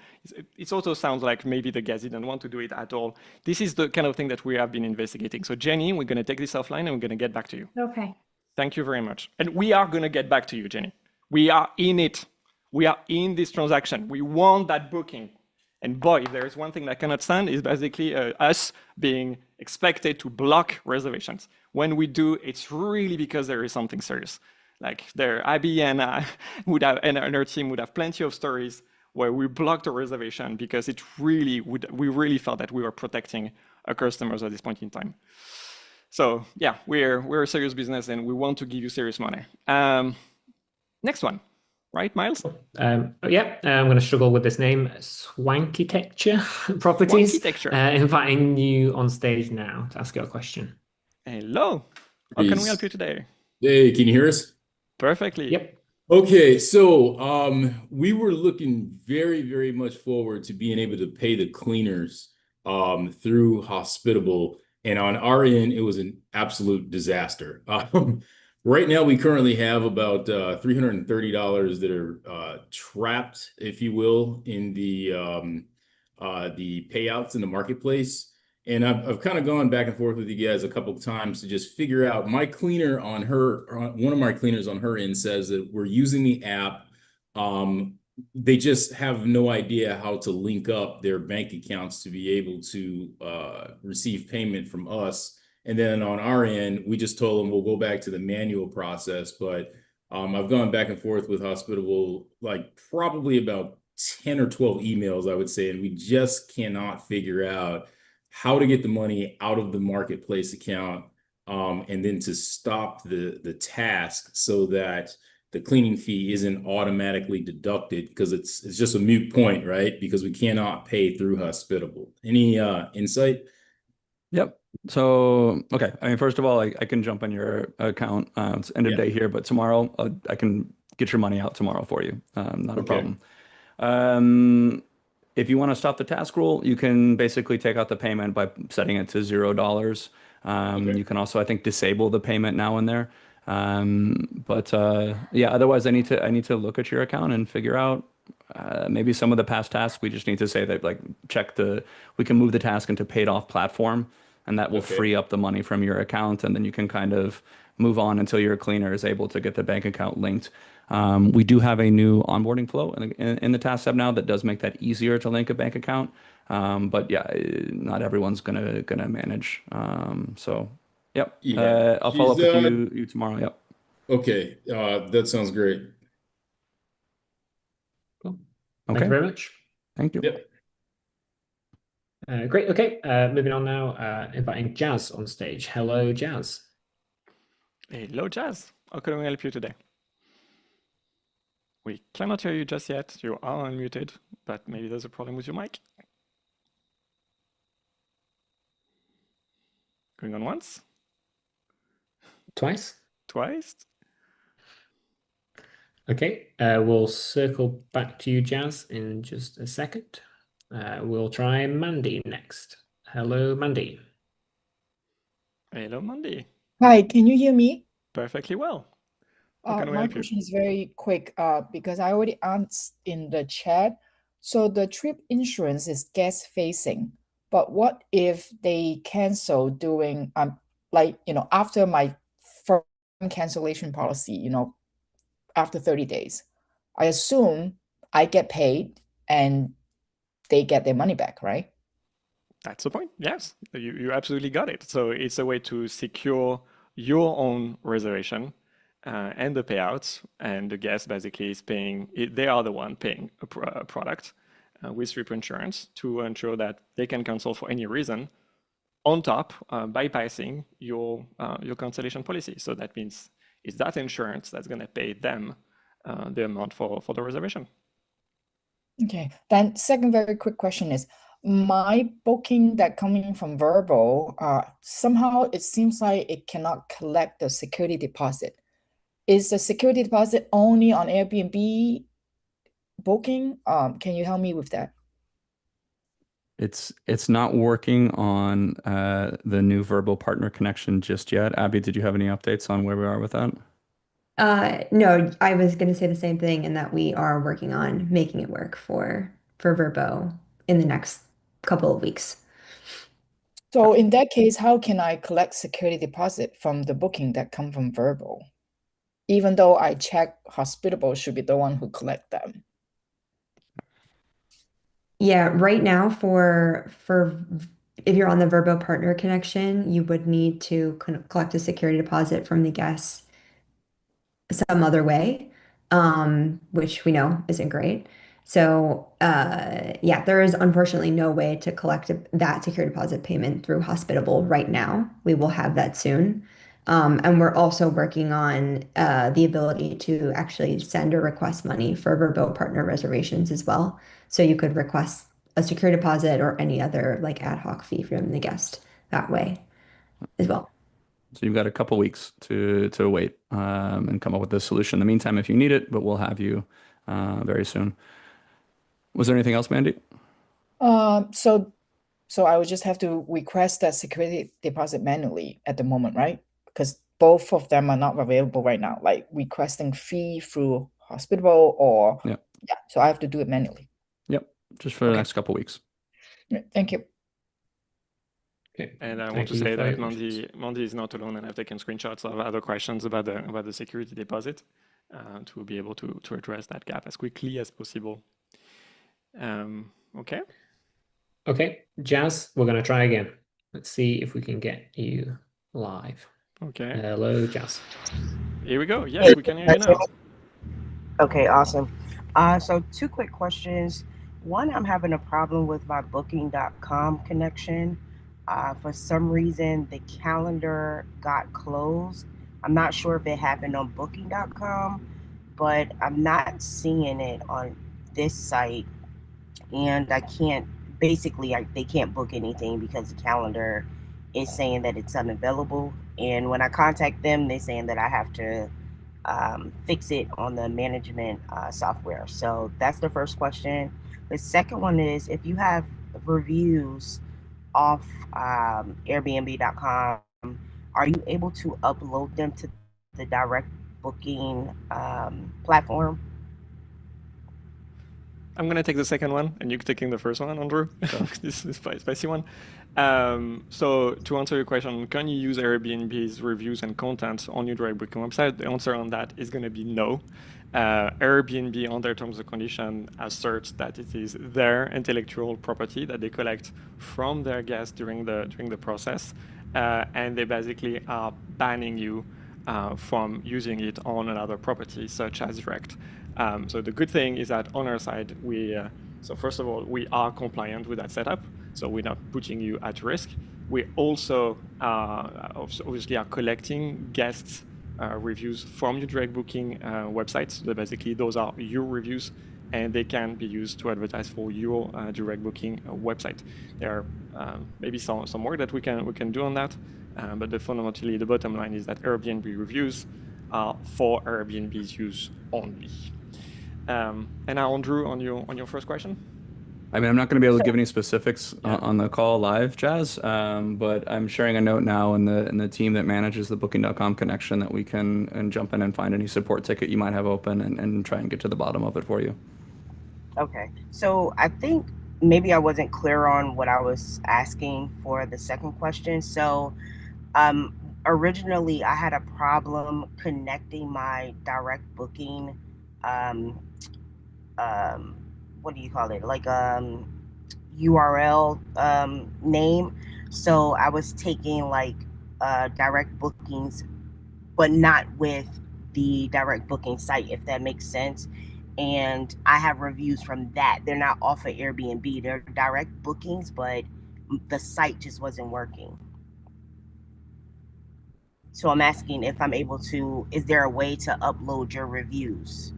it also sounds like maybe the guest didn't want to do it at all. This is the kind of thing that we have been investigating. So Jenny, we're gonna take this offline and we're gonna get back to you. Okay. Thank you very much. And we are gonna get back to you, Jenny. We are in it. We are in this transaction. We want that booking. And boy, if there is one thing that I cannot stand is basically us being expected to block reservations. When we do, it's really because there is something serious. Like Abby and her team would have plenty of stories where we blocked a reservation because we really felt that we were protecting our customers at this point in time. So yeah, we're a serious business and we want to give you serious money. Next one. Right, Miles? I'm going to struggle with this name. Swankitecture Properties. Swankitecture. Inviting you on stage now to ask your question. Hello. How can we help you today? Hey, can you hear us? Perfectly. Yep. Okay, so we were looking very, very much forward to being able to pay the cleaners through Hospitable, and on our end, it was an absolute disaster. Right now, we currently have about $330 that are trapped, if you will, in the payouts in the marketplace. And I've kind of gone back and forth with you guys a couple of times to just figure out my cleaner on one of my cleaners on her end says that we're using the app. They just have no idea how to link up their bank accounts to be able to receive payment from us. And then on our end, we just told them we'll go back to the manual process. But I've gone back and forth with Hospitable, like probably about 10 or 12 emails, I would say, and we just cannot figure out how to get the money out of the marketplace account and then to stop the task so that the cleaning fee isn't automatically deducted, because it's just a moot point, right? Because we cannot pay through Hospitable. Any insight? Yep. So, okay. I mean, first of all, I can jump on your account. It's end of day here, but tomorrow I can get your money out tomorrow for you. Not a problem. If you want to stop the task rule, you can basically take out the payment by setting it to $0. You can also, I think, disable the payment now and there. Yeah, otherwise I need to look at your account and figure out maybe some of the past tasks. We just need to say that, like, we can move the task into paid off platform, and that will free up the money from your account, and then you can kind of move on until your cleaner is able to get the bank account linked. We do have a new onboarding flow in the Tasks app now that does make that easier to link a bank account. But yeah, not everyone's gonna manage. So yep. Yeah. I'll follow up with you tomorrow. Yep. Okay. That sounds great. Cool. Okay. Thank you very much. Thank you. Yep. Great. Okay. Moving on now. Inviting Jazz on stage. Hello, Jazz. Hello, Jazz. How can we help you today? We cannot hear you just yet. You are unmuted, but maybe there's a problem with your mic. Going on once? Twice? Twice? Okay. We'll circle back to you, Jazz, in just a second. We'll try Mandy next. Hello, Mandy. Hello, Mandy. Hi, can you hear me? Perfectly well. How can we My help you? question is very quick because I already answered in the chat. So the trip insurance is guest facing, but what if they cancel during after my first cancellation policy, after 30 days? I assume I get paid and they get their money back, right? That's the point. Yes, you absolutely got it. So it's a way to secure your own reservation and the payouts, and the guest basically is paying. They are the one paying a product with trip insurance to ensure that they can cancel for any reason on top, bypassing your cancellation policy. So that means it's that insurance that's going to pay them the amount for the reservation. Okay, then second very quick question is, my booking that coming from Vrbo, somehow it seems like it cannot collect the security deposit. Is the security deposit only on Airbnb booking? Can you help me with that? It's not working on the new Vrbo Partner Connection just yet. Abby, did you have any updates on where we are with that? No, I was going to say the same thing, and that we are working on making it work for Vrbo in the next couple of weeks. So in that case, how can I collect security deposit from the booking that come from Vrbo? Even though I check Hospitable should be the one who collect them. Yeah, right now for if you're on the Vrbo Partner Connection, you would need to collect a security deposit from the guests some other way, which we know isn't great. So, yeah, there is unfortunately no way to collect that security deposit payment through Hospitable right now. We will have that soon. And we're also working on the ability to actually send or request money for Vrbo partner reservations as well. So you could request a security deposit or any other like ad hoc fee from the guest that way as well. So you've got a couple weeks to wait and come up with a solution. In the meantime, if you need it, but we'll have you very soon. Was there anything else, Mandy? So I would just have to request that security deposit manually at the moment, right? Because both of them are not available right now, like requesting fee through Hospitable or Yeah. So I have to do it manually. Yep, just for the next couple weeks. Yeah, thank you. Okay. And I want Thank to you say very that much. Mandy is not alone, and I've taken screenshots of other questions about the security deposit to be able to address that gap as quickly as possible. Okay. Okay, Jazz, we're going to try again. Let's see if we can get you live. Okay. Hello, Jazz. Here we go. Yes, we can hear you now. Okay, awesome. So two quick questions. One, I'm having a problem with my booking.com connection. For some reason, the calendar got closed. I'm not sure if it happened on booking.com, but I'm not seeing it on this site. And I can't, basically, they can't book anything because the calendar is saying that it's unavailable. And when I contact them, they're saying that I have to fix it on the management software. So that's the first question. The second one is, if you have reviews off Airbnb.com, are you able to upload them to the direct booking platform? I'm going to take the second one, and you're taking the first one, Andrew. This is a spicy one. So to answer your question, can you use Airbnb's reviews and content on your direct booking website? The answer on that is going to be no. Airbnb, on their terms and conditions, asserts that it is their intellectual property that they collect from their guests during the process, and they basically are banning you from using it on another property, such as direct. So the good thing is that on our side, so first of all, we are compliant with that setup, so we're not putting you at risk. We also obviously are collecting guests' reviews from your direct booking websites. So basically, those are your reviews, and they can be used to advertise for your direct booking website. There are maybe some work that we can do on that, but fundamentally, the bottom line is that Airbnb reviews are for Airbnb's use only. And now, Andrew, on your first question. I mean, I'm not going to be able to give any specifics on the call live, Jazz, but I'm sharing a note now in the team that manages the Booking.com connection that we can jump in and find any support ticket you might have open and try and get to the bottom of it for you. Okay, so I think maybe I wasn't clear on what I was asking for the second question. So originally I had a problem connecting my direct booking what do you call it, like URL name. So I was taking like direct bookings, but not with the direct booking site, if that makes sense. And I have reviews from that. They're not off of Airbnb, they're direct bookings, but the site just wasn't working. So I'm asking if I'm able to, is there a way to upload your reviews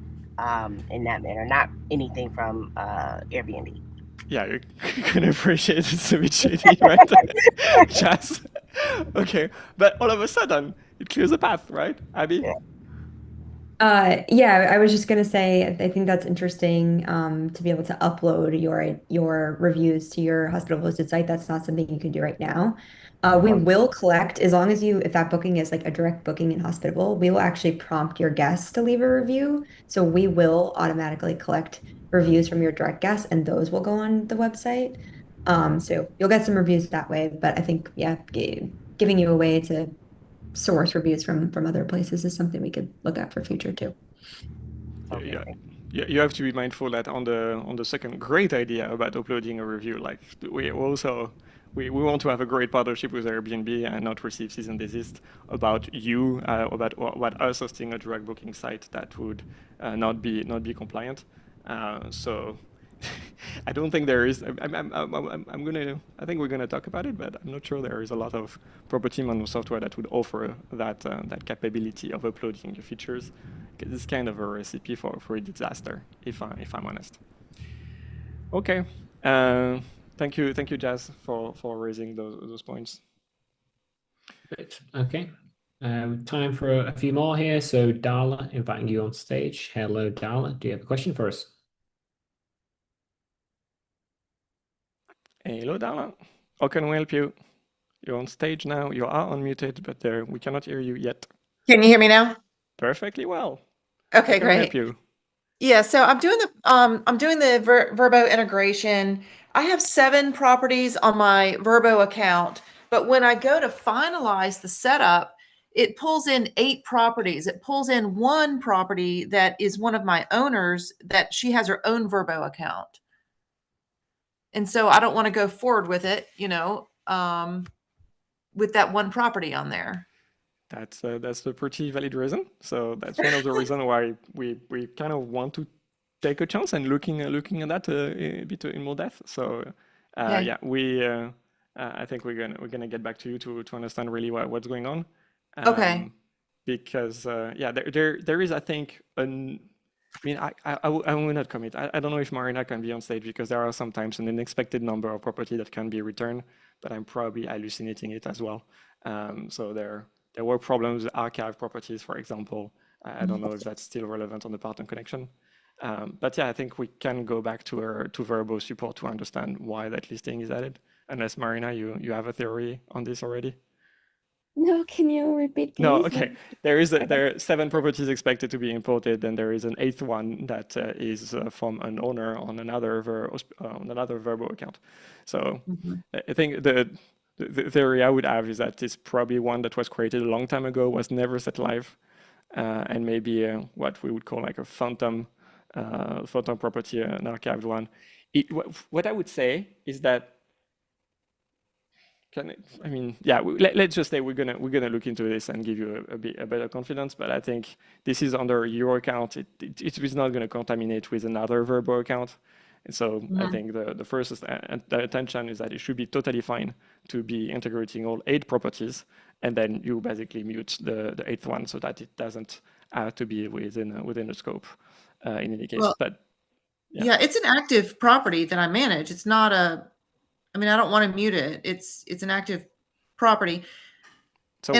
in that manner? Not anything from Airbnb. Yeah, you're gonna appreciate it's a bit shady, right? Just okay, but all of a sudden it clears the path, right, Abby? Yeah, I was just gonna say I think that's interesting to be able to upload your reviews to your hospital hosted site. That's not something you can do right now. We will collect as long as if that booking is like a direct booking in Hospitable, we will actually prompt your guests to leave a review. So we will automatically collect reviews from your direct guests, and those will go on the website. So you'll get some reviews that way. But I think giving you a way to source reviews from other places is something we could look at for future too. Yeah, you have to be mindful that on the second great idea about uploading a review, like we also we want to have a great partnership with Airbnb and not receive cease and desist about about us hosting a direct booking site that would not be compliant. So I don't think there is. I think we're gonna talk about it, but I'm not sure there is a lot of property management software that would offer that capability of uploading your features. It's kind of a recipe for a disaster, if I'm honest. Okay, thank you, Jazz, for raising those points. Great. Okay. Time for a few more here. So Darla, inviting you on stage. Hello, Darla. Do you have a question for us? Hello, Darla. How can we help you? You're on stage now. You are unmuted, but we cannot hear you yet. Can you hear me now? Perfectly well. Okay, How can we help great. you? Yeah, so I'm doing the Vrbo integration. I have 7 properties on my Vrbo account, but when I go to finalize the setup, it pulls in 8 properties. It pulls in 1 property that is one of my owners that she has her own Vrbo account. And so I don't want to go forward with it, with that 1 property on there. That's a pretty valid reason. So that's one of the reasons why we kind of want to take a chance and looking at that a bit in more depth. So Okay. yeah, we I think we're gonna get back to you to understand really what's going on. Okay. Because yeah, there is, I think, I mean, I will not commit. I don't know if Marina can be on stage because there are sometimes an unexpected number of property that can be returned, but I'm probably hallucinating it as well. So there were problems with archive properties, for example. I don't know if that's still relevant on the Partner Connection. But yeah, I think we can go back to Vrbo support to understand why that listing is added. Unless, Marina, you have a theory on this already? No, can you repeat, please? No, okay. There are 7 properties expected to be imported, and there is an 8th one that is from an owner on another Vrbo account. So I think the theory I would have is that it's probably one that was created a long time ago, was never set live, and maybe what we would call like a phantom property, an archived one. What I would say is that I mean, yeah. Let's just say we're gonna look into this and give you a better confidence. But I think this is under your account. It is not going to contaminate with another Vrbo account. And so I think the first attention is that it should be totally fine to be integrating all 8 properties, and then you basically mute the 8th one so that it doesn't have to be within the scope in any case. Well, but yeah, it's an active property that I manage. It's not I mean, I don't want to mute it. It's an active property. So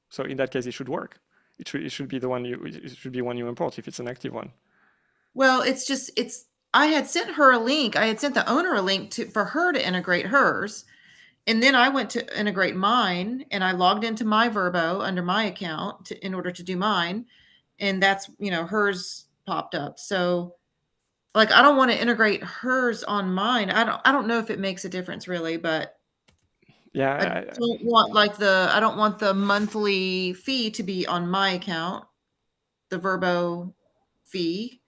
so in that case, it should work. It should be one you import if it's an active one. Well, I had sent her a link. I had sent the owner a link for her to integrate hers. And then I went to integrate mine, and I logged into my Vrbo under my account in order to do mine. And that's, hers popped up. So like, I don't want to integrate hers on mine. I don't know if it makes a difference really, but yeah, I don't want the monthly fee to be on my account, the Vrbo fee.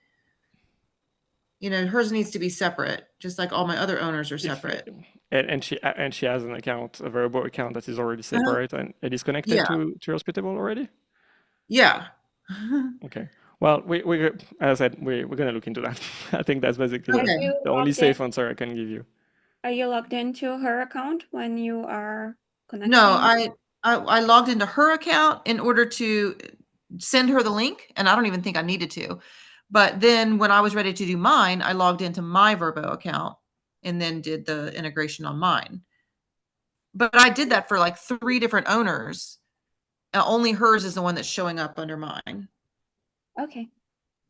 Hers needs to be separate, just like all my other owners are separate. And she has an account, a Vrbo account that is already separate, and it is connected to Hospitable already. Yeah. Okay. Well, as I said, we're gonna look into that. I think that's basically the only safe answer I can give you. Are you logged into her account when you are connecting? No, I logged into her account in order to send her the link, and I don't even think I needed to. But then when I was ready to do mine, I logged into my Vrbo account and then did the integration on mine. But I did that for like 3 different owners. Only hers is the one that's showing up under mine. Okay.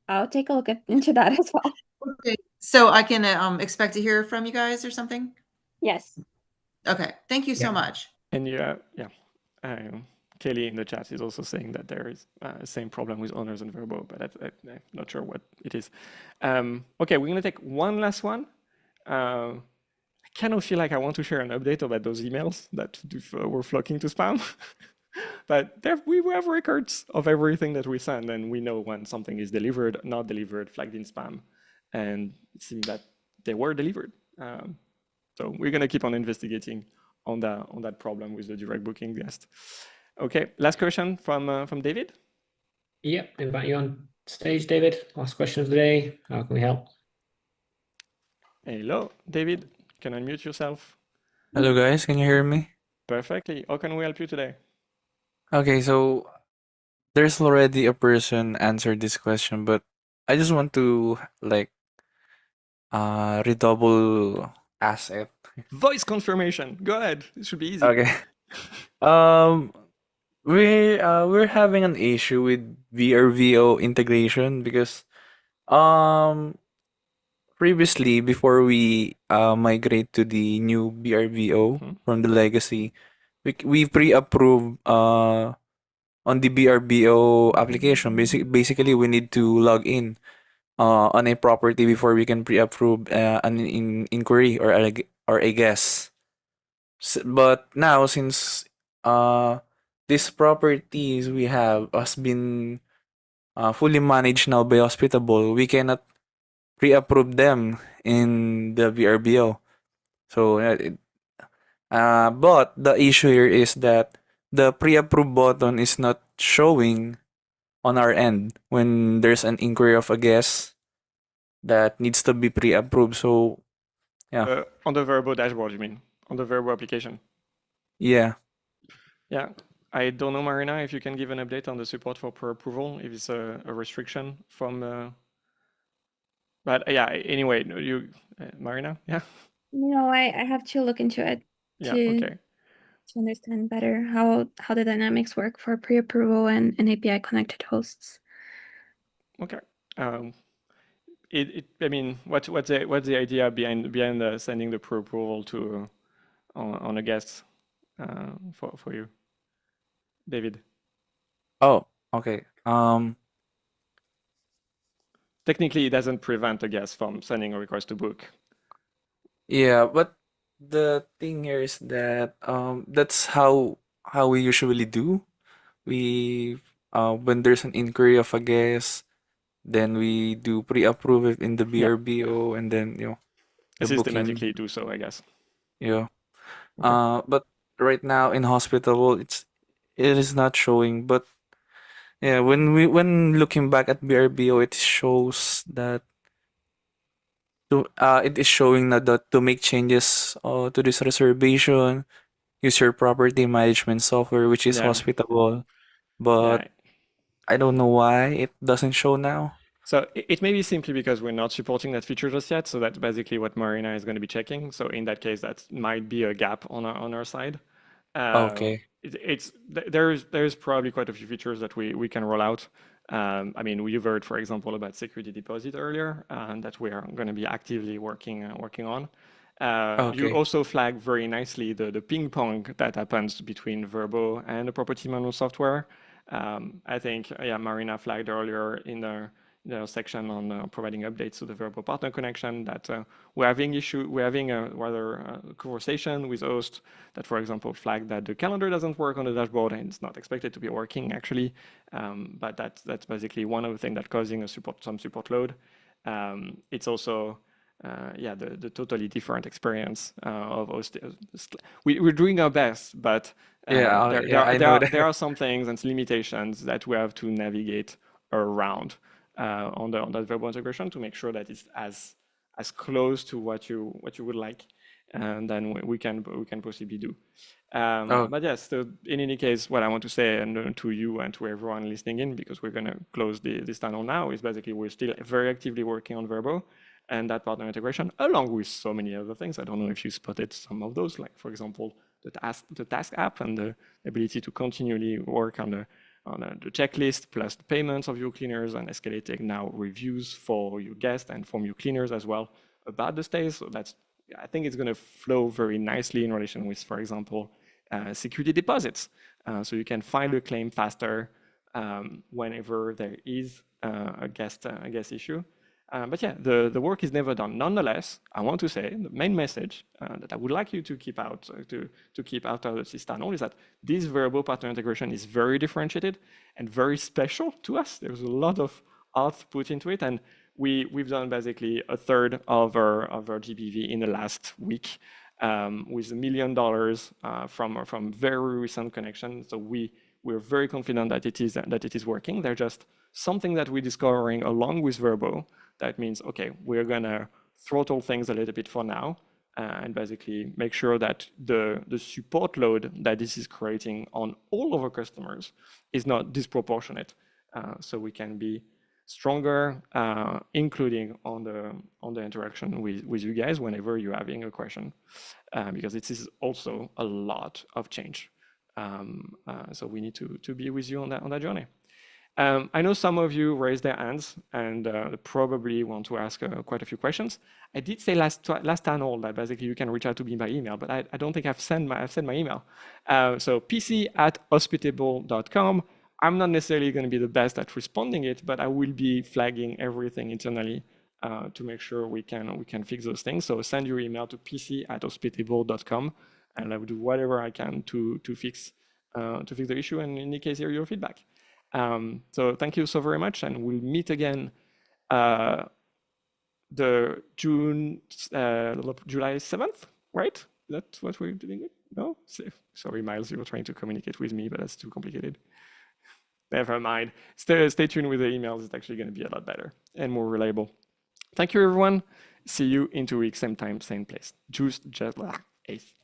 I'll take a look into that as well. Okay. So I can expect to hear from you guys or something? Yes. Okay. Thank you so much. And yeah, Kelly in the chat is also saying that there is same problem with owners and Vrbo, but I'm not sure what it is. Okay, we're gonna take one last one. I kind of feel like I want to share an update about those emails that were flocking to spam. But we have records of everything that we send, and we know when something is delivered, not delivered, flagged in spam, and it seems that they were delivered. So we're gonna keep on investigating on that problem with the direct booking guest. Okay, last question from David. Yep, invite you on stage, David. Last question of the day. How can we help? Hello, David. Can you unmute yourself? Hello guys, can you hear me? Perfectly. How can we help you today? Okay, so there's already a person answered this question, but I just want to like redouble ask it. Voice confirmation. Go ahead. It should be easy. Okay. Um we're having an issue with VRVO integration because previously before we migrate to the new VRVO from the legacy, we pre-approve on the BRBO application. Basically, we need to log in on a property before we can pre-approve an inquiry or a guess. But now, since these properties we have has been fully managed now by Hospitable, we cannot pre-approve them in the BRBO. So, but the issue here is that the pre-approve button is not showing on our end when there's an inquiry of a guest that needs to be pre-approved. So, yeah. On the Vrbo dashboard, you mean? On the Vrbo application? Yeah. Yeah. I don't know, Marina, if you can give an update on the support for pre-approval, if it's a restriction from... But yeah, anyway, Marina, yeah? No, I have to look into it Yeah, okay. to understand better how the dynamics work for pre-approval and API connected hosts. Okay. I mean, what's the idea behind sending the pre-approval to on a guest for you, David? Oh, okay. Technically, it doesn't prevent a guest from sending a request to book. Yeah, but the thing here is that that's how we usually do. We when there's an inquiry of a guest, then we do pre-approve it in the BRBO, and then the Systematically booking. do so, I guess. Yeah. Okay. But right now in Hospitable, it is not showing. But yeah, when looking back at BRBO, it shows that it is showing that to make changes to this reservation, use your property management software, which is Yeah. Hospitable. But I don't know why it doesn't show now. So it may be simply because we're not supporting that feature just yet. So that's basically what Marina is going to be checking. So in that case, that might be a gap on our side. Okay. There's probably quite a few features that we can roll out. I mean, you've heard, for example, about security deposit earlier, that we are going to be actively working on. You also flag very nicely the ping pong that happens between Vrbo and the property management software. I think, Marina flagged earlier in the section on providing updates to the Vrbo Partner Connection that we're having a rather conversation with host that, for example, flagged that the calendar doesn't work on the dashboard and it's not expected to be working actually. But that's basically one of the things that's causing some support load. It's also the totally different experience of host. We're doing our best, but there are some things and limitations that we have to navigate around on that Vrbo integration to make sure that it's as close to what you would like. and then we can possibly do. Oh, But yes, so in any case, what I want to say and to you and to everyone listening in, because we're going to close this tunnel now, is basically we're still very actively working on Vrbo and that partner integration, along with so many other things. I don't know if you spotted some of those, like, for example, the task app and the ability to continually work on the checklist, plus the payments of your cleaners, and escalating now reviews for your guests and from your cleaners as well about the stays. So that's, I think it's going to flow very nicely in relation with, for example, security deposits. So you can file a claim faster whenever there is a guest issue. But yeah, the work is never done. Nonetheless, I want to say the main message that I would like you to keep out of this tunnel is that this Vrbo partner integration is very differentiated and very special to us. There's a lot of art put into it, and we've done basically a third of our GBV in the last week with $1 million from very recent connections. So we're very confident that it is working. They're just something that we're discovering along with Vrbo. That means, okay, we're gonna throttle things a little bit for now and basically make sure that the support load that this is creating on all of our customers is not disproportionate. So we can be stronger, including on the interaction with you guys whenever you're having a question, because it is also a lot of change. So we need to be with you on that journey. I know some of you raised their hands and probably want to ask quite a few questions. I did say last tunnel that basically you can reach out to me by email, but I don't think I've sent my email. So pc@hospitable.com. I'm not necessarily going to be the best at responding it, but I will be flagging everything internally to make sure we can fix those things. So send your email to pc@hospitable.com, and I will do whatever I can to fix the issue, and in any case, hear your feedback. So thank you so very much, and we'll meet again the July 7th, right? That's what we're doing it? No? Sorry, Miles, you were trying to communicate with me, but that's too complicated. Never mind. Stay tuned with the emails. It's actually going to be a lot better and more reliable. Thank you, everyone. See you in 2 weeks, same time, same place. Just 8th.